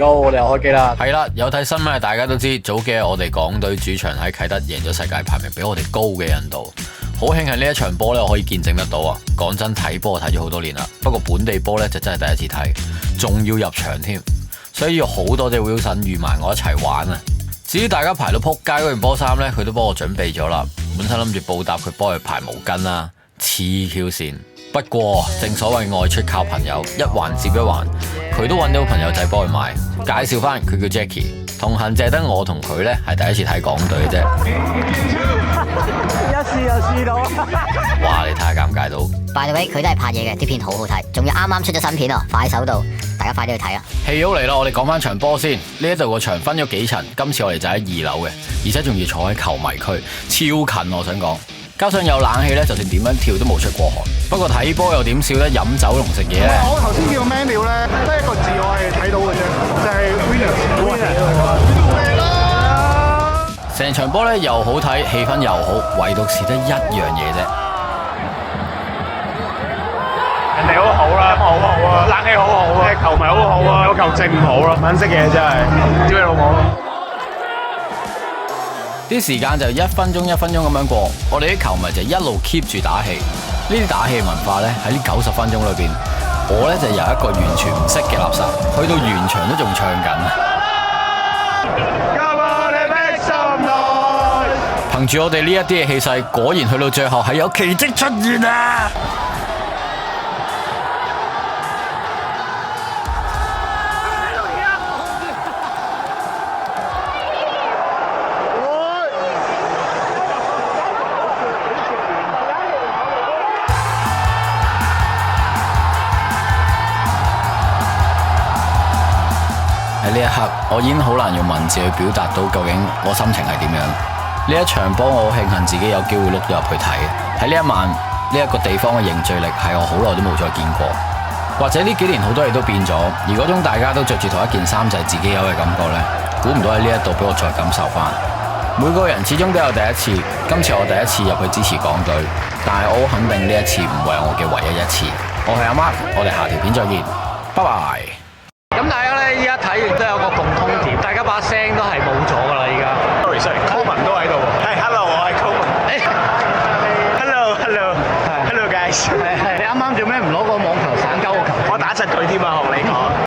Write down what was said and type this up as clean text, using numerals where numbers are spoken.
我哋又開機啦。係啦，有睇新聞大家都知，早幾日我哋港隊主場喺啟德贏咗世界排名比我哋高嘅印度。好慶幸呢一場波咧，我可以見證得到啊！講真，睇波睇咗好多年啦，不過本地波咧就真係第一次睇，仲要入場添，所以要好多謝 Wilson 預埋我一齊玩啊！至於大家排到撲街嗰件波衫咧，佢都幫我準備咗啦，本身諗住報答佢幫佢排毛巾啦，黐 Q 線。不過正所謂外出靠朋友，一環接一環，佢都揾到朋友仔幫佢買。介紹翻佢叫 Jackie， 同行淨係得我同佢呢係第一次睇港隊嘅啫。一試就試到。哇！你睇下尷尬到。By the way，佢都係拍嘢嘅，啲片好好睇，仲要啱啱出咗新片喎，快手度，大家快啲去睇啊！戲好嚟啦，我哋講翻場波先。呢一度個場分咗幾層，今次我哋就喺2樓嘅，而且仲要坐喺球迷區，超近我想講。加上有冷氣咧，就算點樣跳都冇出過汗。不過睇波又點少咧？飲酒同食嘢咧。我頭先見個 menu 咧，得一個字我係睇到嘅啫，就係 winners。成場波咧又好睇，氣氛又好，唯獨是得一樣嘢啫。人哋好好啦，好好啊，冷氣好好啊，球迷好好啊，有球證唔好咯，粉色嘢真係，屌你老母！啲時間就1分鐘1分鐘咁樣過，我哋啲球迷就一路 keep 住打氣。呢啲打氣文化呢，喺呢90分鐘裏邊，我呢就由一個完全唔識嘅垃圾，去到完場都仲唱緊。憑住我哋呢一啲嘅氣勢，果然去到最後係有奇蹟出現啊！喺呢一刻，我已經好難用文字去表達到究竟我心情係點樣。呢一場波，我好慶幸自己有機會碌咗入去睇。喺呢一晚，呢一個地方嘅凝聚力係我好耐都冇再見過。或者呢幾年好多嘢都變咗，而嗰種大家都着住同一件衫就係自己有嘅感覺呢，估唔到喺呢一度俾我再感受翻。每個人始終都有第一次，今次我第一次入去支持港隊，但係我好肯定呢一次唔會係我嘅唯一一次。我係阿 Mark，我哋下條片再見，拜拜。咁大家咧依家睇完都有個共通點，大家把聲